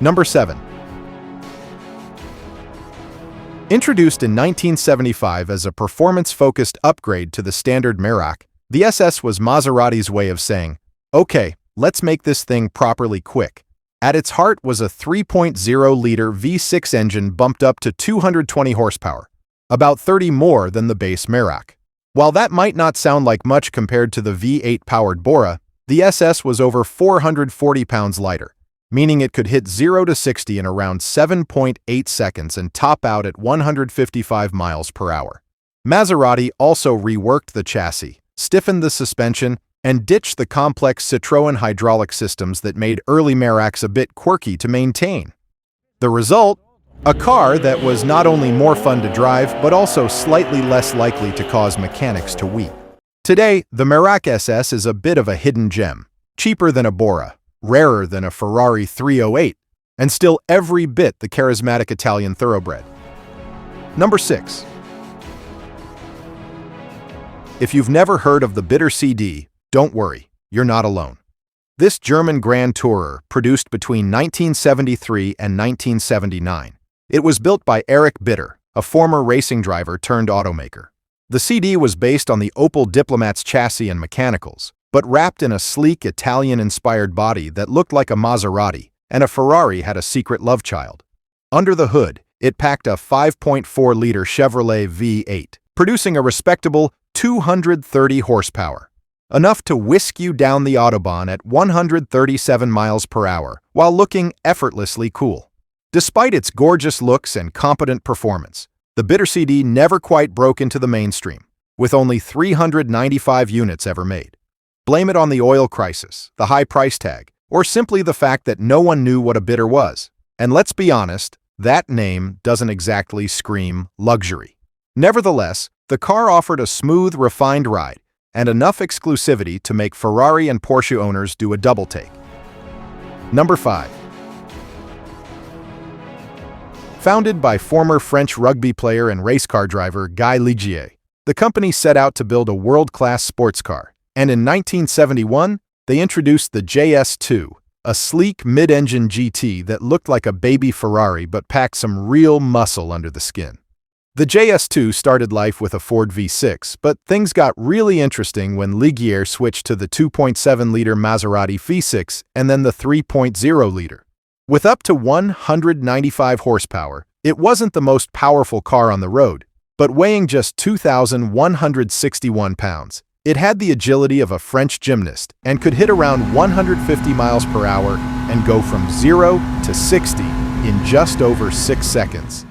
Number 7. Introduced in 1975 as a performance-focused upgrade to the standard Merak, the SS was Maserati's way of saying, "Okay, let's make this thing properly quick." At its heart was a 3.0-liter V6 engine bumped up to 220 horsepower, about 30 more than the base Merak. While that might not sound like much compared to the V8-powered Bora, the SS was over 440 pounds lighter, meaning it could hit 0 to 60 in around 7.8 seconds and top out at 155 miles per hour. Maserati also reworked the chassis, stiffened the suspension, and ditched the complex Citroën hydraulic systems that made early Meraks a bit quirky to maintain. The result? A car that was not only more fun to drive, but also slightly less likely to cause mechanics to weep. Today, the Merak SS is a bit of a hidden gem, cheaper than a Bora, rarer than a Ferrari 308, and still every bit the charismatic Italian thoroughbred. Number 6. If you've never heard of the bitter CD, don't worry, you're not alone. This German Grand Tourer produced between 1973 and 1979. It was built by Erich Bitter, a former racing driver turned automaker. The CD was based on the Opel Diplomat's chassis and mechanicals, but wrapped in a sleek Italian-inspired body that looked like a Maserati, and a Ferrari had a secret love child. Under the hood, it packed a 5.4-liter Chevrolet V8, producing a respectable 230 horsepower, enough to whisk you down the Autobahn at 137 miles per hour while looking effortlessly cool. Despite its gorgeous looks and competent performance, the bitter CD never quite broke into the mainstream, with only 395 units ever made. Blame it on the oil crisis, the high price tag, or simply the fact that no one knew what a bitter was. And let's be honest, that name doesn't exactly scream luxury. Nevertheless, the car offered a smooth, refined ride and enough exclusivity to make Ferrari and Porsche owners do a double take. Number 5. Founded by former French rugby player and race car driver Guy Ligier, the company set out to build a world-class sports car, and in 1971, they introduced the JS2, a sleek mid-engine GT that looked like a baby Ferrari but packed some real muscle under the skin. The JS2 started life with a Ford V6, but things got really interesting when Ligier switched to the 2.7-liter Maserati V6 and then the 3.0-liter. With up to 195 horsepower, it wasn't the most powerful car on the road, but weighing just 2,161 pounds, it had the agility of a French gymnast and could hit around 150 miles per hour and go from 0 to 60 in just over 6 seconds.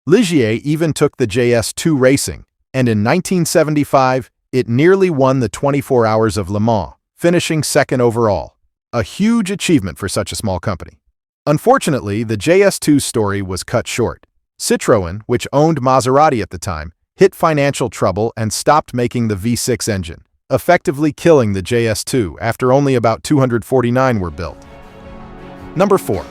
Ligier even took the JS2 racing, and in 1975, it nearly won the 24 Hours of Le Mans, finishing second overall, a huge achievement for such a small company. Unfortunately, the JS2's story was cut short. Citroën, which owned Maserati at the time, hit financial trouble and stopped making the V6 engine, effectively killing the JS2 after only about 249 were built. Number 4.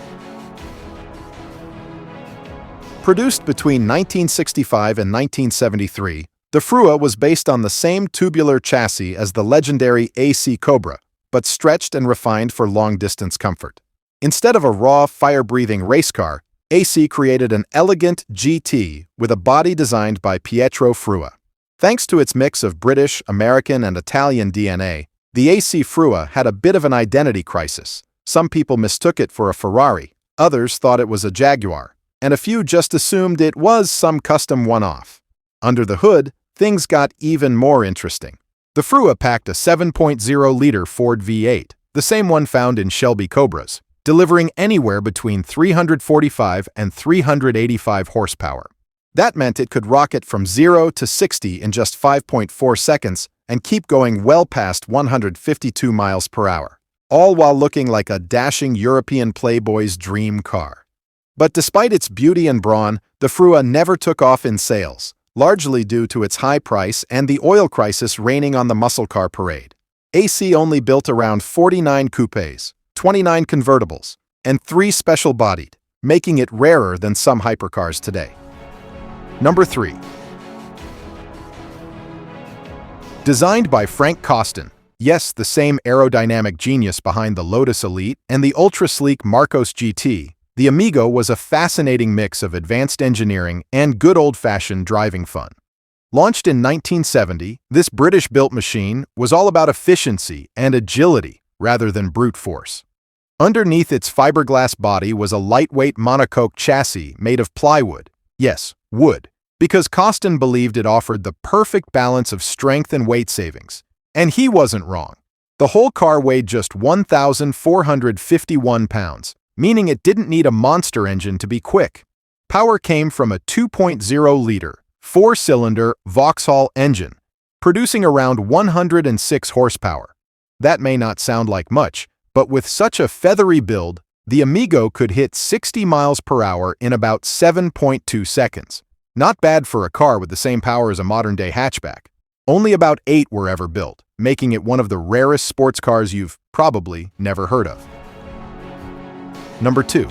Produced between 1965 and 1973, the Frua was based on the same tubular chassis as the legendary AC Cobra, but stretched and refined for long-distance comfort. Instead of a raw, fire-breathing race car, AC created an elegant GT with a body designed by Pietro Frua. Thanks to its mix of British, American, and Italian DNA, the AC Frua had a bit of an identity crisis. Some people mistook it for a Ferrari, others thought it was a Jaguar, and a few just assumed it was some custom one-off. Under the hood, things got even more interesting. The Frua packed a 7.0-liter Ford V8, the same one found in Shelby Cobras, delivering anywhere between 345 and 385 horsepower. That meant it could rocket from 0 to 60 in just 5.4 seconds and keep going well past 152 miles per hour, all while looking like a dashing European playboy's dream car. But despite its beauty and brawn, the Frua never took off in sales, largely due to its high price and the oil crisis reigning on the muscle car parade. AC only built around 49 coupes, 29 convertibles, and 3 special-bodied, making it rarer than some hypercars today. Number 3. Designed by Frank Costin, yes, the same aerodynamic genius behind the Lotus Elite and the ultra-sleek Marcos GT, The Amigo was a fascinating mix of advanced engineering and good old-fashioned driving fun. Launched in 1970, this British-built machine was all about efficiency and agility rather than brute force. Underneath its fiberglass body was a lightweight monocoque chassis made of plywood. Yes, wood, because Costin believed it offered the perfect balance of strength and weight savings. And he wasn't wrong. The whole car weighed just 1,451 pounds, meaning it didn't need a monster engine to be quick. Power came from a 2.0-liter, four-cylinder Vauxhall engine, producing around 106 horsepower. That may not sound like much, but with such a feathery build, the Amigo could hit 60 miles per hour in about 7.2 seconds. Not bad for a car with the same power as a modern-day hatchback. Only about 8 were ever built, making it one of the rarest sports cars you've probably never heard of. Number 2.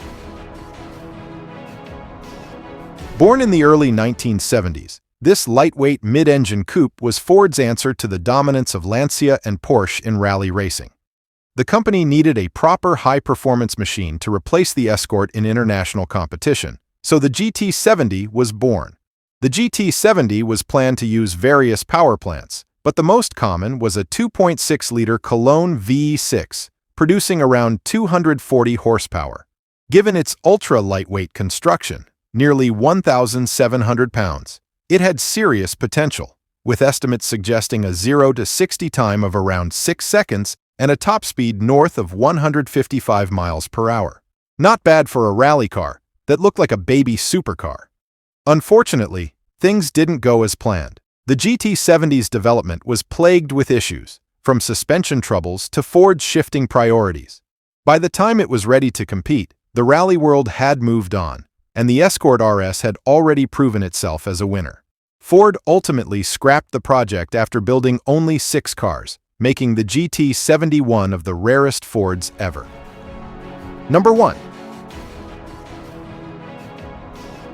Born in the early 1970s, this lightweight mid-engine coupe was Ford's answer to the dominance of Lancia and Porsche in rally racing. The company needed a proper high-performance machine to replace the Escort in international competition, so the GT70 was born. The GT70 was planned to use various power plants, but the most common was a 2.6-liter Cologne V6, producing around 240 horsepower. Given its ultra-lightweight construction, nearly 1,700 pounds, it had serious potential, with estimates suggesting a 0 to 60 time of around 6 seconds and a top speed north of 155 miles per hour. Not bad for a rally car that looked like a baby supercar. Unfortunately, things didn't go as planned. The GT70's development was plagued with issues, from suspension troubles to Ford's shifting priorities. By the time it was ready to compete, the rally world had moved on, and the Escort RS had already proven itself as a winner. Ford ultimately scrapped the project after building only 6 cars, making the GT70 one of the rarest Fords ever. Number 1.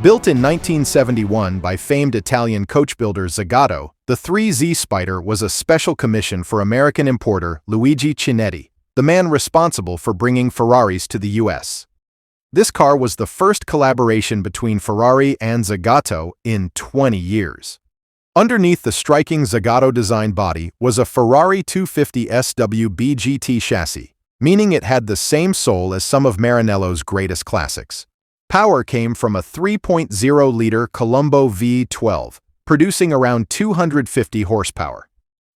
Built in 1971 by famed Italian coach builder Zagato, the 3Z Spider was a special commission for American importer Luigi Chinetti, the man responsible for bringing Ferraris to the US. This car was the first collaboration between Ferrari and Zagato in 20 years. Underneath the striking Zagato-designed body was a Ferrari 250 SWB GT chassis, meaning it had the same soul as some of Maranello's greatest classics. Power came from a 3.0-liter Colombo V12, producing around 250 horsepower.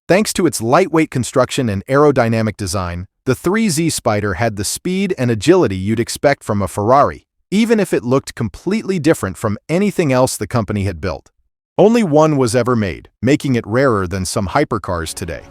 Thanks to its lightweight construction and aerodynamic design, the 3Z Spider had the speed and agility you'd expect from a Ferrari, even if it looked completely different from anything else the company had built. Only one was ever made, making it rarer than some hypercars today.